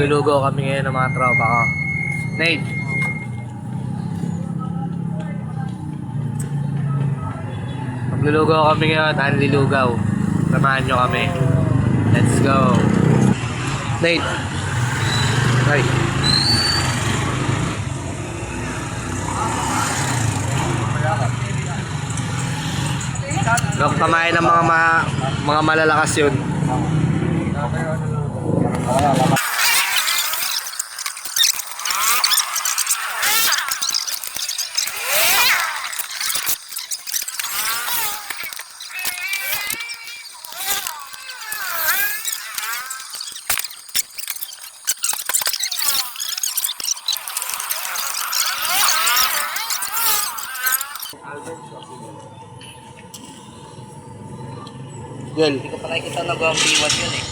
Maglulugaw kami ngayon ng mga tropa ko. Nate. Maglulugaw kami ngayon, Hanli Lugaw. Samahan nyo kami. Let's go. Nate. Ay. Huwag pamain ng mga malalakas yun. Girl. Hindi ko pa nakikita nag-1v1 yun eh.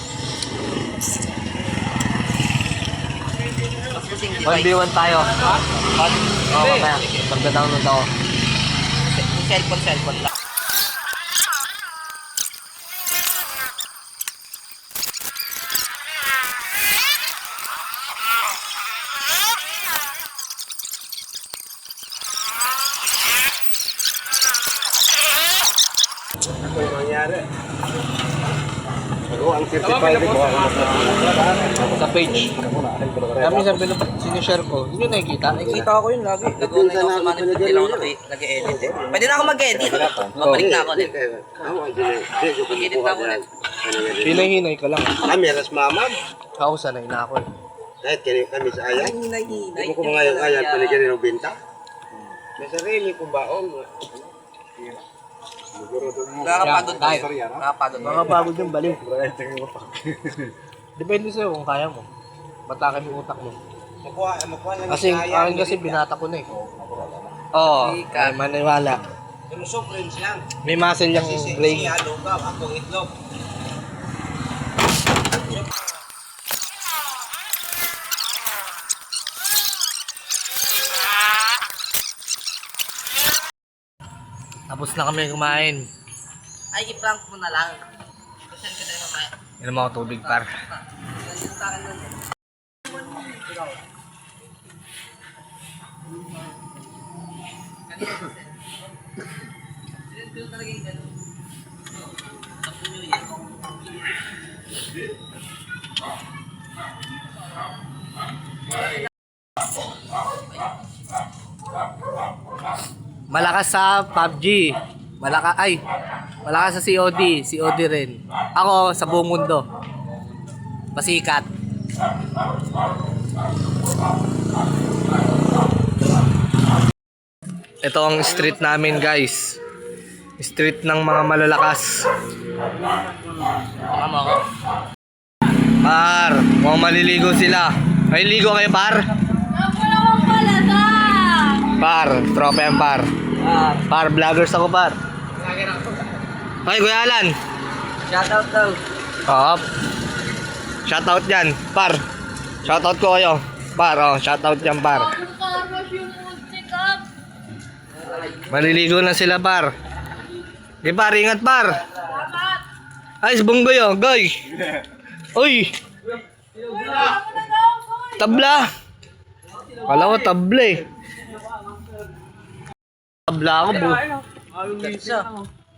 1v1 tayo. Oo, mamaya. Magda-download ako. Cellphone lang. Ano yung nangyari? Ano ang certified mo? Sa page. Kami sabi na sinishare ko. Hindi nyo nakikita? Nakikita ko yun lagi. Nag-online ako sa management. Hindi lang ako nag-edit eh. Pwede na ako mag-edit. Mabalik na ako ulit. Mag-edit na ako ulit. Hinay-hinay ka lang. Kami, alas mamam. Ako sanay na ako eh. Kahit kami sa ayan. Hinay. Hindi mo kung mga yung ayan, panigyan ng binta. May sarili kong baong. Nakakapagod tayo. Nakakapagod. Makapagod yung baliw. Depende sa'yo kung kaya mo. Batakin yung utak mo. Makuha lang Kasi akin kasi binata ko na eh. Oo. Ay, maniwala. yung friends lang. May muscle yung brain. Lugaw, ako itlog. Tapos na kami kumain. Ay, i-prank mo na lang. Saan ka tayo mamaya? Inom ako tubig par. Ganyan sa akin nun eh. Ganito talaga yung ganun. Tapos nyo yan. Malakas sa PUBG. Malakas sa COD. COD rin. Ako sa buong mundo. Pasikat. Ito ang street namin guys. Street ng mga malalakas. Baka mo ako. Par, mukhang maliligo sila. May ligo kayo par? Par, tropa yan par. Par, vloggers ako par. Ay, Kuya Alan. Shoutout daw. Oo. Shoutout dyan, par. Shoutout ko kayo. Par, oh, shoutout dyan par. Maliligo na sila par. Di par, ingat par. Ay, bunggoy oh, goy. Uy. Tabla. Kala ko tabla eh. Tabla ako bro.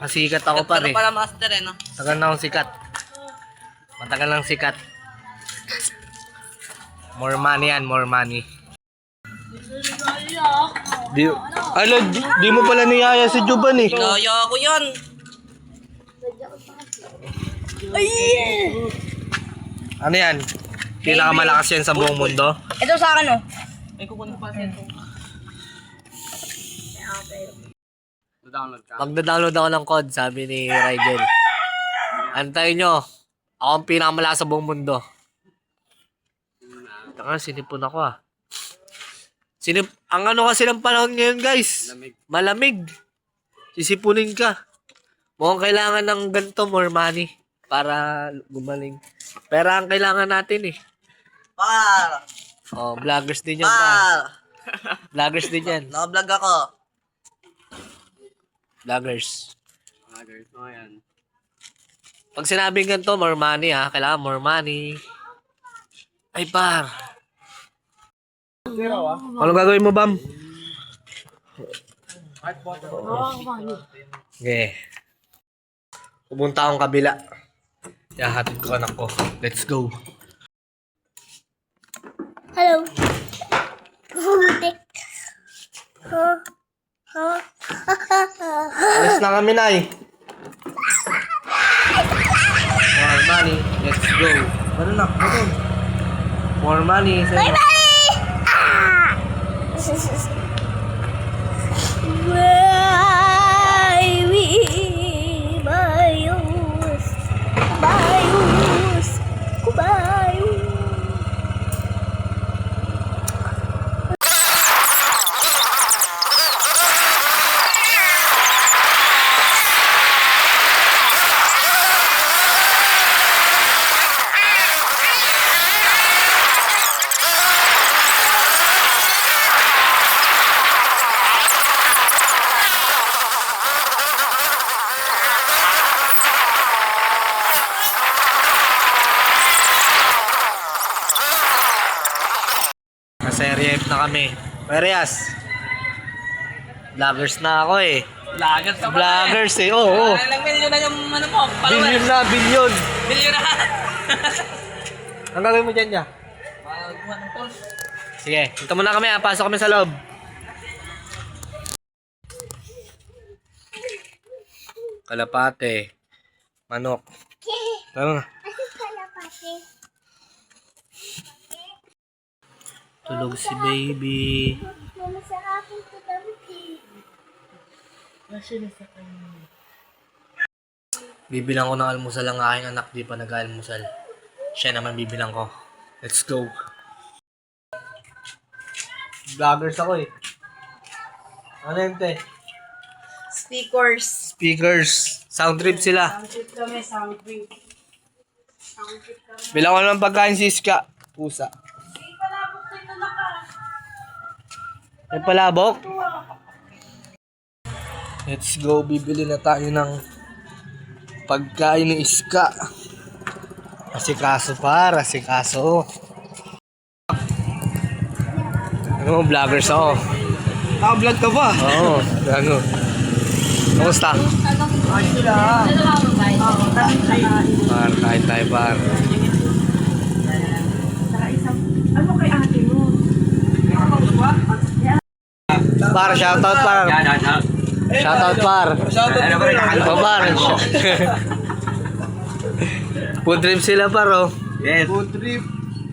Pasikat ako pare. Pero pala master eh no? Tagal na akong sikat. Matagal lang sikat. More money yan, more money. Di mo pala niyaya si Juban eh. Kaya ko yun. Ano yan? Pinakamalakas yan sa buong mundo. Ito sa akin, oh. May kukunin pa siya. Magda-download ako ng code, sabi ni Rigel. Antayin nyo. Ako ang pinakamalakas sa buong mundo. Taka, sinipon ako ah. Ang ano kasi ng panahon ngayon guys. Malamig. Sisipunin ka. Mukhang kailangan ng ganito, more money. Para gumaling. Pera ang kailangan natin eh. Par! Oh, vloggers din yan pa. Par! Vloggers din yan. Naka-vlog ako. Vloggers. Oh, yan. Pag sinabing ganito, more money ha. Kailangan more money. Ay, par. Anong gagawin mo, Bam? Okay. Pupunta akong kabila. Yahatid ko anak ko. Let's go. Hello. Putik. Alis na kami, Nay. More money. Let's go. Ano na? Ano? More money. Bye bye. Bayus. Bayus. Kubayus. Nasa-RF na kami. Marias. Vloggers na ako eh. Vloggers ka Vloggers eh. Oo. Ilang milyon na yung ano mo, Billion na, billion. Bilyon na. Ang gagawin mo dyan niya? Magbuhan ng tol. Sige, dito muna kami ha. Pasok kami sa loob. Kalapate. Manok. Tara na. Tulog si baby. Bibilang ko ng almusal ang aking anak. Di pa nag-almusal. Siya naman bibilang ko. Let's go. Vloggers ako eh. Ano yun, te? Speakers. Speakers. Sound trip sila. Sound trip kami, sound trip. Bilang ko ng pagkain si Iska. Pusa. May palabok? Let's go. Bibili na tayo ng pagkain ni Iska. Asikaso par. Asikaso. Ano mo, vloggers ako. Vlog ka ba? Oo. Ano? Kamusta? Par, kain tayo par. Ano kay ate mo? Par, shoutout par. Shoutout par. Oh, par. Food trip sila par oh. Yes. Food trip.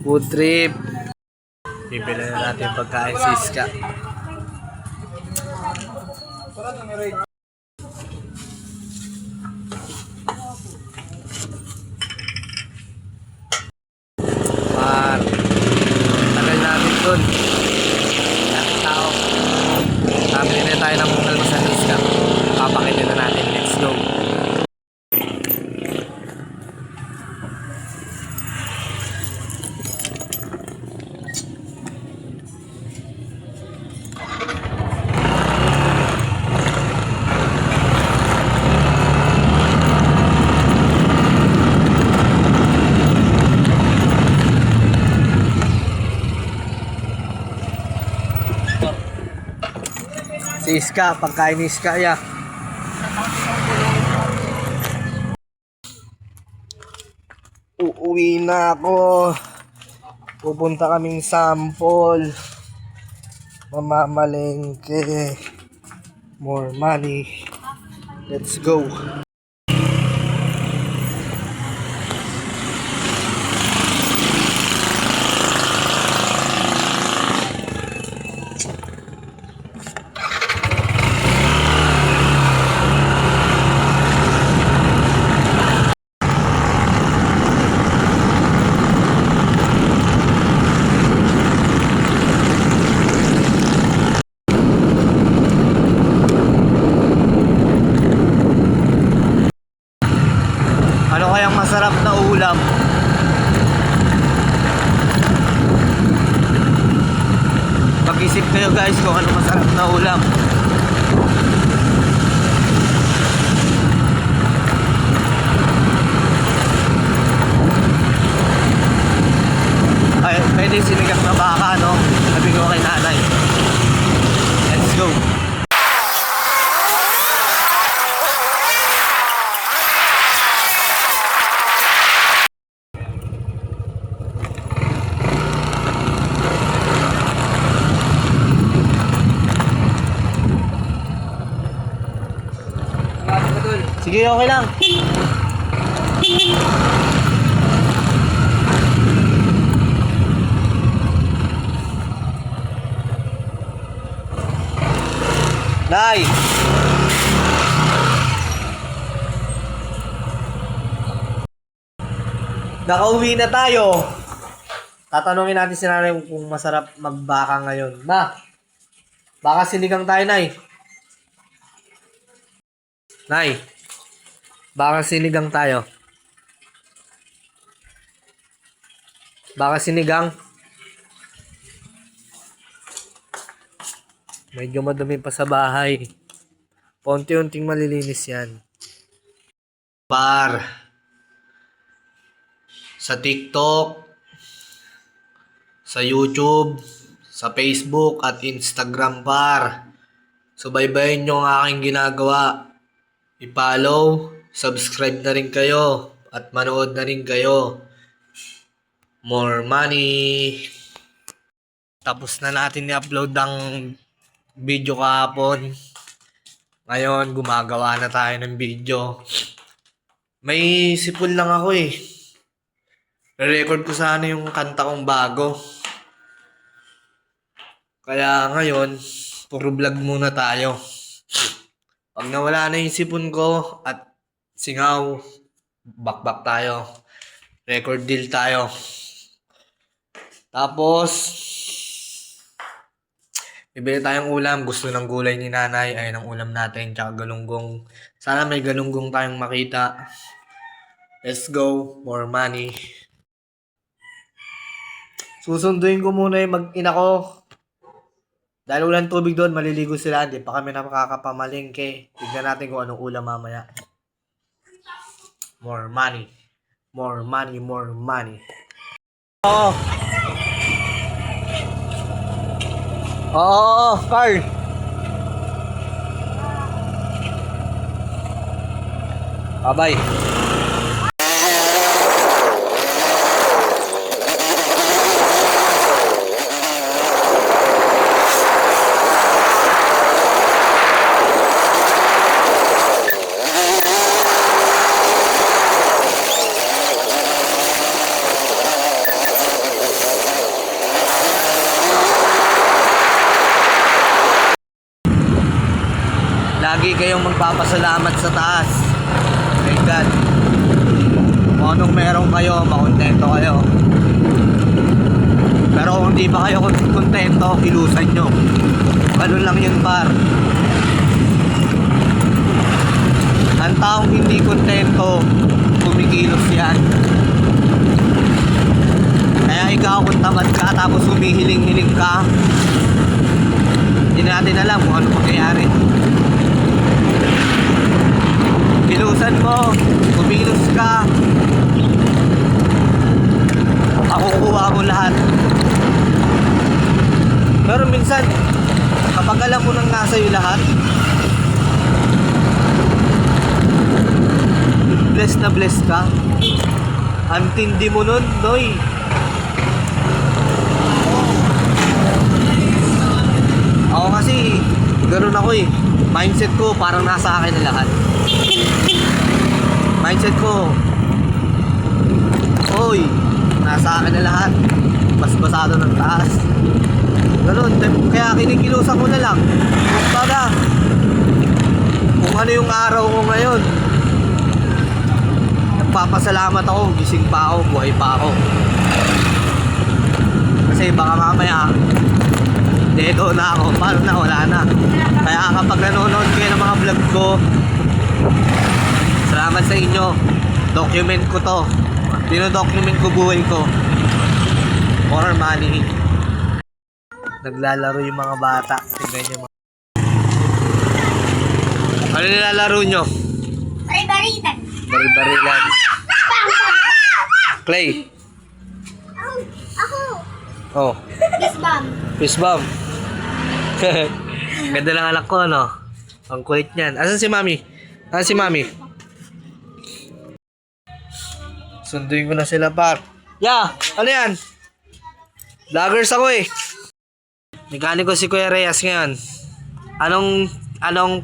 Food trip. Bibili na natin pagkain si Iska. Par. Tagal natin dun. Daming tao. Kamili na tayo ng almusal ni Iska. Papakitin na natin. Let's go. Si Iska, pagkain ni Iska ya. Uuwi na ako. Pupunta kaming sample. Mamamalengke. More money. Let's go. Ano kayang masarap na ulam? Pag-isip kayo guys kung ano masarap na ulam. Ay, Sige, okay lang. Nay! Nakauwi na tayo. Tatanungin natin si nanay kung masarap magbaka ngayon. Ma, baka sinigang tayo, Nay. Nay, baka sinigang tayo. Baka sinigang. Medyo madumi pa sa bahay. Paunti-unting malilinis yan. Sa TikTok, sa YouTube, sa Facebook at Instagram par. Subaybayin nyo ang aking ginagawa. I-follow, subscribe na rin kayo at manood na rin kayo. More money. Tapos na natin i-upload ang video kahapon. Ngayon, gumagawa na tayo ng video. May sipon lang ako eh. Re-record ko sana yung kanta kong bago. Kaya ngayon, puro vlog muna tayo. Pag nawala na yung sipon ko at singaw, bakbak tayo. Record deal tayo. Tapos, bibili tayong ulam. Gusto ng gulay ni nanay. Ayun ang ulam natin. Tsaka galunggong. Sana may galunggong tayong makita. Let's go. More money. Susunduin ko muna yung mag-ina ko. Dahil ulan tubig doon, maliligo sila. Hindi pa kami nakakapamalingke. Tignan natin kung anong ulam mamaya. More money. More money, more money. Oo. Oo, Carl. Bye-bye. Lagi kayong magpapasalamat sa taas. Thank God. Kung anong meron kayo, makontento kayo. Pero kung hindi pa kayo kontento, kilusan nyo. Ganun lang yun, par. Ang taong hindi kontento, kumikilos yan. Kaya ikaw kung tamad ka tapos humihiling-hiling ka, hindi natin alam kung ano mangyayari. Kilusan mo, kumilos ka, makukuha mo lahat. Pero minsan, kapag alam mo nang nasa iyo lahat, blessed na blessed ka. Ang tindi mo nun, Noy. Ako kasi, ganun ako eh. Mindset ko parang nasa akin na lahat. Mindset ko, oy, nasa akin na lahat. Basbasado ng taas. Ganun, kaya kinikilusan ko na lang. Kumbaga, kung ano yung araw ko ngayon, nagpapasalamat ako, gising pa ako, buhay pa ako. Kasi baka mamaya, dedo na ako, paano na, wala na. Kaya kapag nanonood kayo ng mga vlog ko, salamat sa inyo. Document ko to. Dino-document ko buhay ko. More money. Naglalaro yung mga bata. Tingnan nyo mga... Ano nilalaro nyo? Bari-baritan. Bari-barilan. Clay. Ako. Oh. Yes, ma'am. Fist bump. Ganda lang anak ko, ano? Ang kulit niyan. Asan si mami? Asan si mami? Sunduin ko na sila, par. Ya! Ano yan? Vloggers ako eh. Mekaniko si Kuya Reyes ngayon. Anong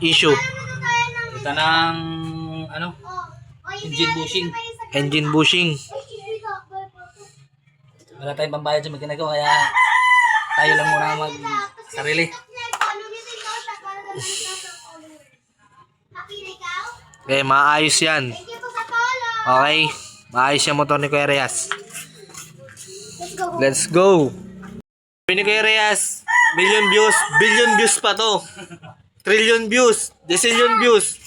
issue? Punta ng, ano, engine bushing. Engine bushing. Wala tayong pambayad sa mekaniko, kaya tayo lang muna mag-sarili. Okay, maayos yan. Okay, maayos yung motor ni Kuya Reyes. Let's go. Sabi ni Kuya Reyes, billion views pa to. Trillion views, decillion views.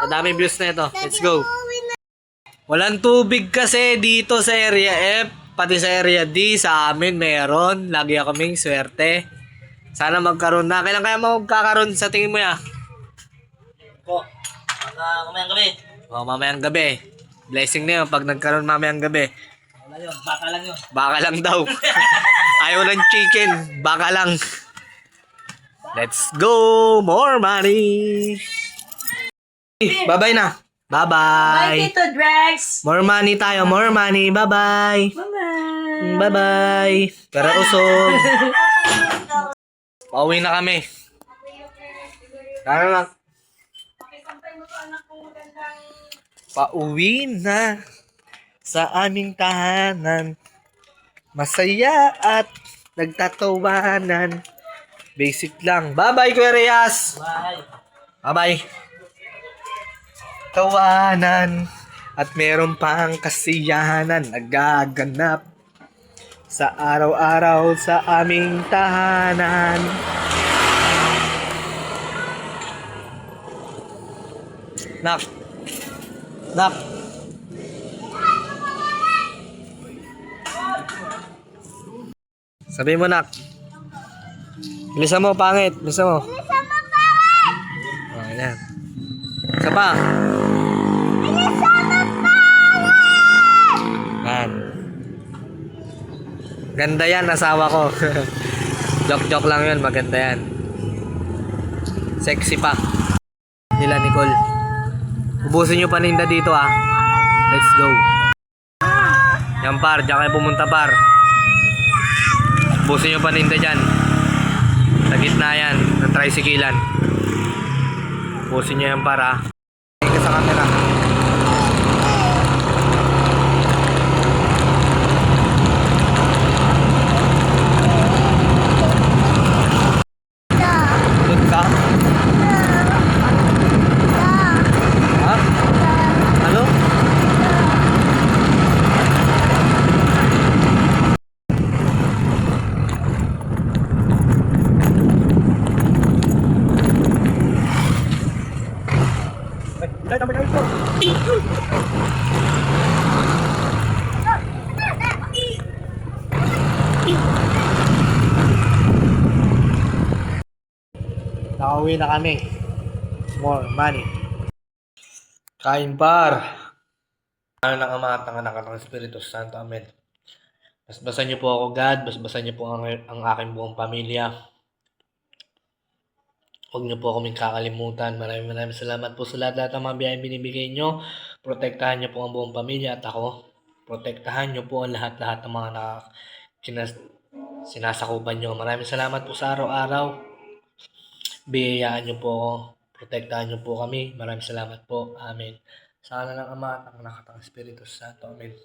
Madaming views na ito. Let's go. Walang tubig kasi dito sa area F, pati sa area D, sa amin meron. Lagi kaming swerte. Sana magkaroon na. Kailan kaya magkakaroon sa tingin mo ya? Po, mamayang gabi. O, mamayang gabi. Blessing na yun pag nagkaroon mamayang gabi. Wala yun, baka lang yun. Baka lang daw. Ayaw ng chicken. Baka lang. Let's go. More money. Bye-bye na. Bye, Bye-bye. Tito Drex! More money tayo. More money. Bye-bye. Bye-bye! Bye-bye. Pero usog. Pauwi na kami. Tara na. Pauwi na sa aming tahanan. Masaya at nagtatawanan. Basic lang. Bye-bye, Kuya Reyes. Bye. Bye-bye. Tawanan at meron pang kasiyahanan nagaganap sa araw-araw sa aming tahanan. Nak. Nak. Sabi mo, Nak. Bilisan mo, pangit. Bilisan mo. Bilisan mo, pangit! Oh, yan. Isa pa. Yan. Ganda yan, asawa ko. Joke-joke lang yun, maganda yan. Sexy pa. Nila Nicole. Ubusin nyo paninda dito ah. Let's go. Yan par, diyan kayo pumunta par. Ubusin nyo paninda dyan. Sa gitna yan, ng tricyclean. Ubusin nyo yan par ah. Tingin ka sa camera. Good ka? Ha? Ano? Nakauwi na kami. More money. Kain par. Ano ng Ama at ng Anak at ng Espiritu Santo. Amen. Basbasan niyo po ako, God. Basbasan niyo po ang aking buong pamilya. Huwag niyo po kaming kakalimutan. Maraming salamat po sa lahat ng mga biyayang binibigay niyo. Protektahan niyo po ang buong pamilya at ako. Protektahan niyo po ang lahat-lahat ng mga sinasakupan niyo. Maraming salamat po sa araw-araw. Biyayaan niyo po ako. Protektahan niyo po kami. Maraming salamat po. Amen. Sa ngalan ng Ama at ng Anak at ng Espiritu Santo. Amen.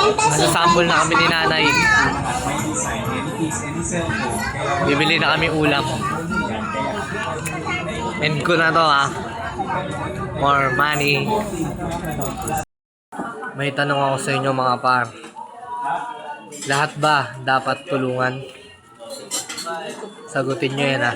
Masasambol na kami ni nanay. Bibili na kami ulam. End ko na to ha. More money. May tanong ako sa inyo mga par. Lahat ba dapat tulungan? Sagutin nyo yan ha.